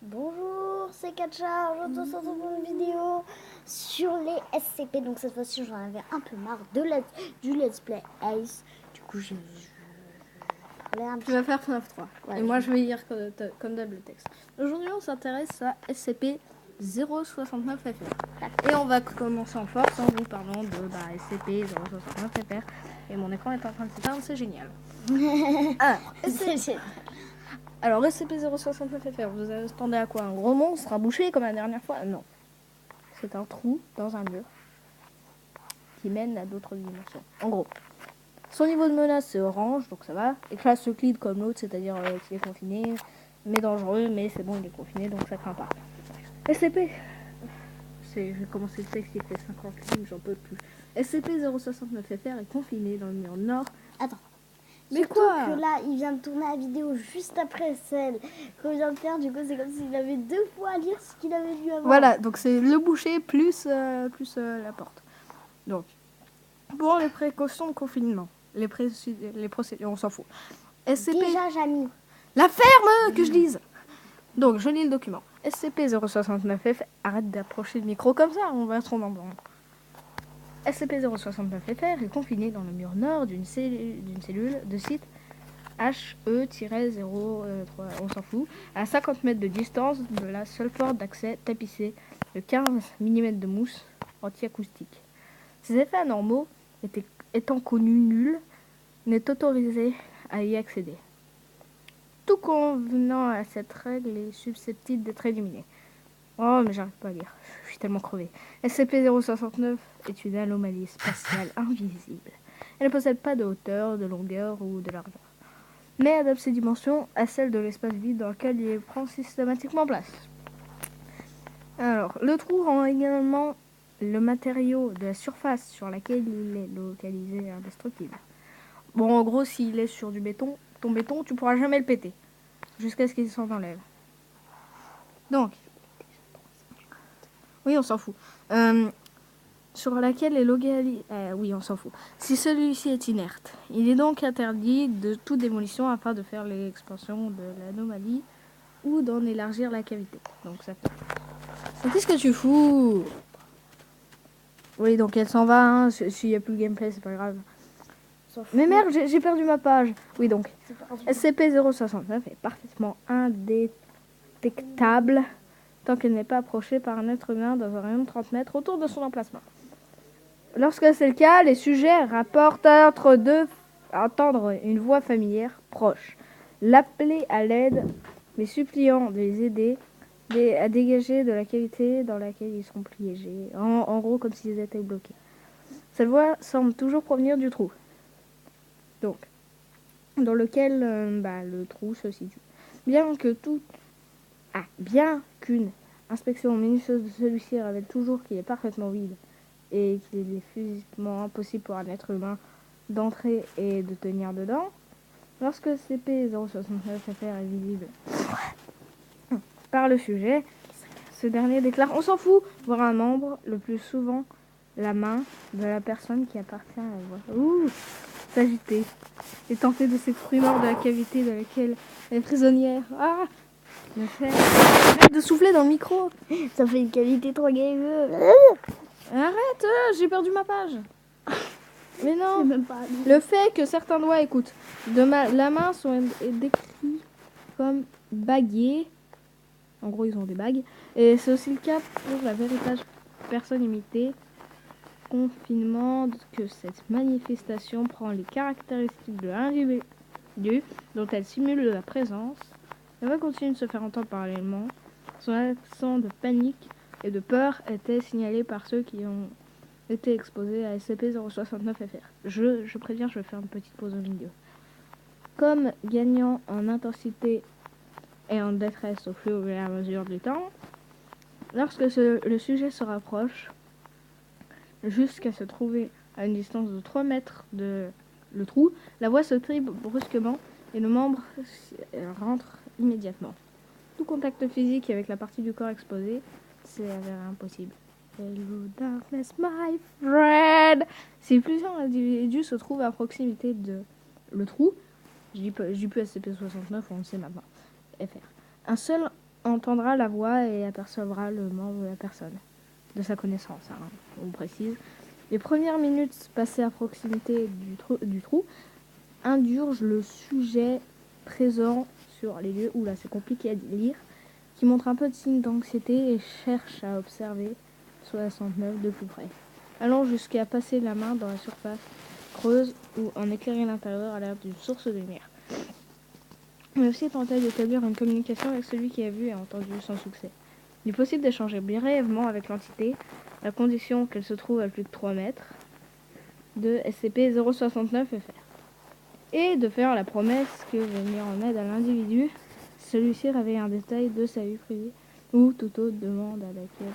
Bonjour, c'est Katcha. Aujourd'hui, on se retrouve pour une vidéo sur les SCP. Donc, cette fois-ci, j'en avais un peu marre du Let's Play Ace. Du coup, je parlais un Tu petit vas faire FNAF 3. Ouais, et moi, je vais lire comme d'hab le texte. Aujourd'hui, on s'intéresse à SCP-069-FR. Et on va commencer en force en vous parlant de SCP-069-FR. Et mon écran est en train de s'éteindre, c'est génial. Alors, SCP-069-FR, vous attendez à quoi? Un gros monstre, un boucher comme la dernière fois? Non. C'est un trou dans un mur qui mène à d'autres dimensions. En gros. Son niveau de menace c'est orange, donc ça va. Et classe Euclide comme l'autre, c'est-à-dire qu'il est confiné, mais dangereux, mais c'est bon, il est confiné, donc ça craint pas. SCP, je vais commencer le texte, il fait 50 lignes, j'en peux plus. SCP-069-FR est confiné dans le mur nord. Attends. Mais Surtout quoi? que là, il vient de tourner la vidéo juste après celle qu'on vient de faire. Du coup, c'est comme s'il avait deux fois à lire ce qu'il avait lu avant. Voilà, donc c'est le boucher plus la porte. Donc, pour les précautions de confinement, les procédures, on s'en fout. SCP... Déjà, Jamy. La ferme que je lise. Donc, je lis le document. SCP-069F, arrête d'approcher le micro comme ça, on va se rendre en blanc. SCP-069FR est confiné dans le mur nord d'une cellule de site HE-03, on s'en fout, à 50 mètres de distance de la seule porte d'accès tapissée de 15 mm de mousse anti-acoustique. Ces effets anormaux, étant connus nuls, n'est autorisé à y accéder. Tout convenant à cette règle est susceptible d'être éliminé. Oh, mais j'arrive pas à lire. Je suis tellement crevé. SCP-069 est une anomalie spatiale invisible. Elle ne possède pas de hauteur, de longueur ou de largeur, mais adapte ses dimensions à celles de l'espace vide dans lequel il prend systématiquement place. Alors, le trou rend également le matériau de la surface sur laquelle il est localisé indestructible. Bon, en gros, s'il est sur du béton, ton béton, tu pourras jamais le péter. Jusqu'à ce qu'il s'en enlève. Donc, oui, on s'en fout. Sur laquelle est localisé... oui, on s'en fout. Si celui-ci est inerte, il est donc interdit de toute démolition afin de faire l'expansion de l'anomalie ou d'en élargir la cavité. Donc, ça fait... Donc, qu'est-ce que tu fous? Oui, donc elle s'en va, hein. S'il n'y a plus de gameplay, c'est pas grave. Mais merde, j'ai perdu ma page. Oui, donc, SCP-069 est parfaitement indétectable tant qu'elle n'est pas approchée par un être humain dans un rayon de 30 mètres autour de son emplacement. Lorsque c'est le cas, les sujets rapportent entendre une voix familière proche, l'appeler à l'aide, mais suppliant de les aider à dégager de la cavité dans laquelle ils sont piégés, en gros comme s'ils étaient bloqués. Cette voix semble toujours provenir du trou, donc dans lequel le trou se situe. Bien qu'une inspection minutieuse de celui-ci révèle toujours qu'il est parfaitement vide et qu'il est physiquement impossible pour un être humain d'entrer et de tenir dedans, lorsque CP-069-FR est visible par le sujet, ce dernier déclare « on s'en fout » voir un membre, le plus souvent la main de la personne qui appartient à la voix. S'agiter et tenter de s'exprimer hors de la cavité dans laquelle elle est prisonnière. Arrête de souffler dans le micro. Ça fait une qualité trop gameuse. Arrête, j'ai perdu ma page. Mais non, Même pas le fait que certains doigts, écoute, la main sont décrits comme bagués. En gros, ils ont des bagues. Et c'est aussi le cas pour la véritable personne imitée. Confinement, que cette manifestation prend les caractéristiques de l'individu dont elle simule la présence. La voix continue de se faire entendre parallèlement. Son accent de panique et de peur était signalé par ceux qui ont été exposés à SCP-069-FR. Je préviens, je vais faire une petite pause au milieu. Comme gagnant en intensité et en détresse au fur et à mesure du temps, lorsque le sujet se rapproche, jusqu'à se trouver à une distance de 3 mètres de le trou, la voix se tripe brusquement et le membre rentre immédiatement. Tout contact physique avec la partie du corps exposée s'avère impossible. Hello darkness, my friend. Si plusieurs individus se trouvent à proximité de le trou, je dis plus SCP-69, on le sait maintenant, FR. Un seul entendra la voix et apercevra le membre de la personne, de sa connaissance, hein, on précise. Les premières minutes passées à proximité du trou indurgent le sujet présent sur les lieux, oula c'est compliqué à lire, qui montre un peu de signe d'anxiété et cherche à observer 69 de plus près, allant jusqu'à passer la main dans la surface creuse ou en éclairer l'intérieur à l'aide d'une source de lumière. Mais aussi tenter d'établir une communication avec celui qui a vu et entendu sans succès. Il est possible d'échanger brièvement avec l'entité, à condition qu'elle se trouve à plus de 3 mètres de SCP-069-FR, et de faire la promesse que venir en aide à l'individu, celui-ci révèle un détail de sa vie privée ou toute autre demande à laquelle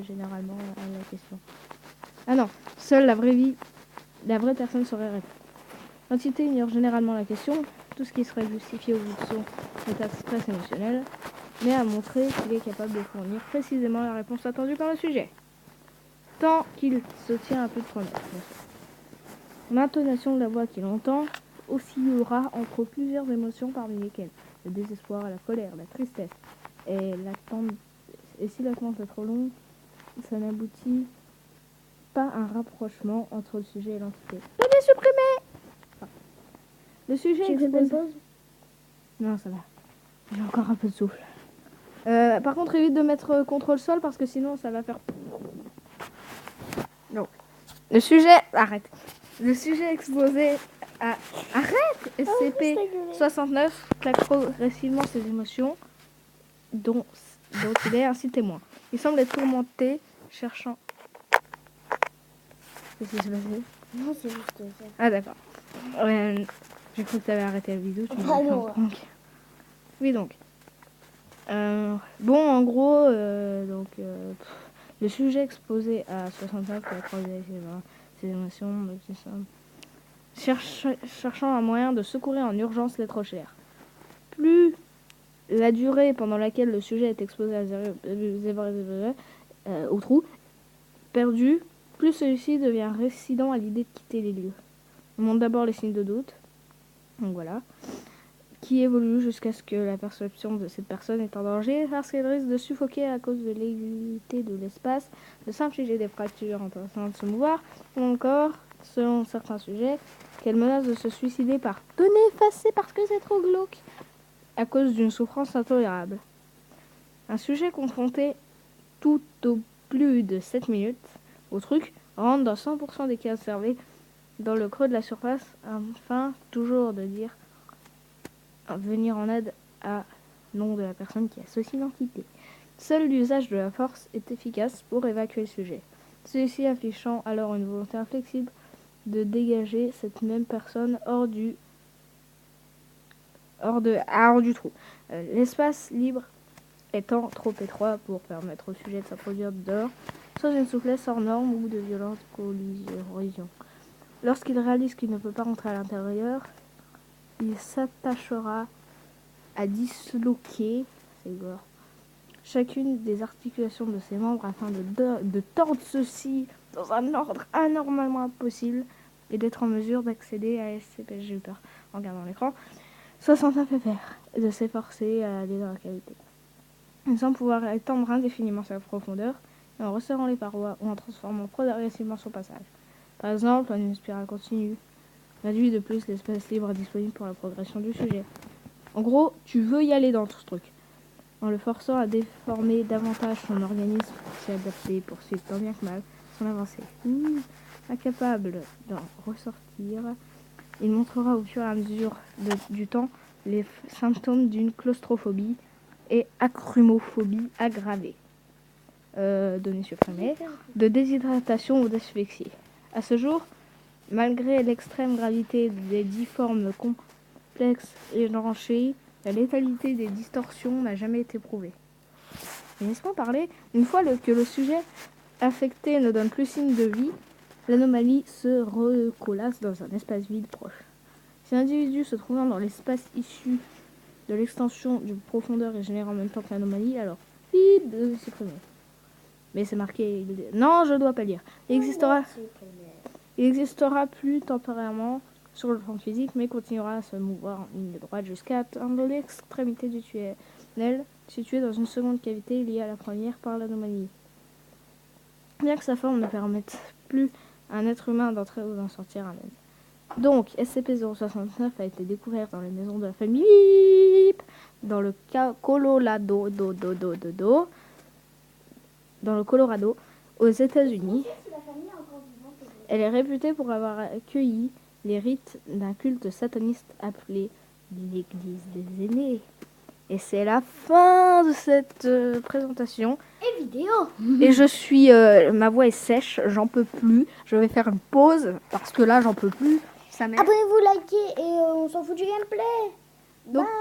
généralement à la question. Ah non, seule la vraie personne saurait répondre. L'entité ignore généralement la question, tout ce qui serait justifié au vu de son état de stress émotionnel, mais a montré qu'il est capable de fournir précisément la réponse attendue par le sujet, tant qu'il se tient à plus de 3 mètres. L'intonation de la voix qu'il entend oscillera entre plusieurs émotions parmi lesquelles le désespoir, la colère, la tristesse et l'attente. Et si l'attente est trop longue, ça n'aboutit pas à un rapprochement entre le sujet et l'entité. Donnez supprimer. Le sujet Tu fais pas une pause? Non, ça va. J'ai encore un peu de souffle. Par contre, évite de mettre contrôle sol parce que sinon ça va faire. Non. Le sujet. Arrête. Le sujet exposé à. Arrête SCP-69 claque progressivement ses émotions dont il est ainsi témoin. Il semble être tourmenté, cherchant. Qu'est-ce qui s'est passé? Non, c'est juste ça. Ah d'accord. J'ai cru que tu avais arrêté la vidéo. Tu Ah non. Oui donc. Bon en gros, le sujet exposé à 65 qui a progressé ses émotions, cherchant un moyen de secourir en urgence l'être cher. Plus la durée pendant laquelle le sujet est exposé au trou perdu, plus celui-ci devient résident à l'idée de quitter les lieux. On montre d'abord les signes de doute, donc voilà, qui évolue jusqu'à ce que la perception de cette personne est en danger parce qu'elle risque de suffoquer à cause de l'aiguïté de l'espace, de s'infliger des fractures en tentant de se mouvoir, ou encore, selon certains sujets, qu'elle menace de se suicider par « données effacées parce que c'est trop glauque » à cause d'une souffrance intolérable. Un sujet confronté tout au plus de 7 minutes au truc rentre dans 100% des cas observés dans le creux de la surface afin toujours de dire venir en aide à nom de la personne qui associe l'entité. Seul l'usage de la force est efficace pour évacuer le sujet, celui-ci affichant alors une volonté inflexible de dégager cette même personne hors du trou. L'espace libre étant trop étroit pour permettre au sujet de s'introduire dehors, sans une souplesse hors norme ou de violentes collisions. Lorsqu'il réalise qu'il ne peut pas rentrer à l'intérieur, il s'attachera à disloquer chacune des articulations de ses membres afin de tordre ceux-ci dans un ordre anormalement impossible et d'être en mesure d'accéder à SCP, j'ai eu peur en regardant l'écran, 69 FR, et de s'efforcer à aller dans la cavité. Sans pouvoir étendre indéfiniment sa profondeur, et en resserrant les parois ou en transformant progressivement son passage. Par exemple, en une spirale continue, réduit de plus l'espace libre disponible pour la progression du sujet. En gros, tu veux y aller dans tout ce truc. En le forçant à déformer davantage son organisme pour s'y adapter, poursuivre tant bien que mal son avancée. Incapable d'en ressortir, il montrera au fur et à mesure du temps les symptômes d'une claustrophobie et acrymophobie aggravée. Données supprimées, de déshydratation ou d'asphyxie. À ce jour, malgré l'extrême gravité des 10 formes complexes et branchées, la létalité des distorsions n'a jamais été prouvée. Mais laisse-moi parler. Une fois que le sujet affecté ne donne plus signe de vie, l'anomalie se recolasse dans un espace vide proche. Si l'individu se trouvant dans l'espace issu de l'extension du profondeur est généré en même temps que l'anomalie, alors vide de supprimer. Mais c'est marqué. Non, je dois pas lire. Il existera plus temporairement sur le plan physique, mais continuera à se mouvoir en ligne droite jusqu'à atteindre l'extrémité du tunnel située dans une seconde cavité liée à la première par l'anomalie. Bien que sa forme ne permette plus à un être humain d'entrer ou d'en sortir à l'aise. Donc, SCP-069 a été découvert dans les maisons de la famille dans le Colorado, dans le Colorado, aux États-Unis. Elle est réputée pour avoir accueilli les rites d'un culte sataniste appelé l'Église des aînés. Et c'est la fin de cette présentation. Et vidéo. Et je suis... ma voix est sèche, j'en peux plus. Je vais faire une pause parce que là, j'en peux plus. Ça m'énerve. Abonnez-vous, likez et on s'en fout du gameplay. Donc, Bye.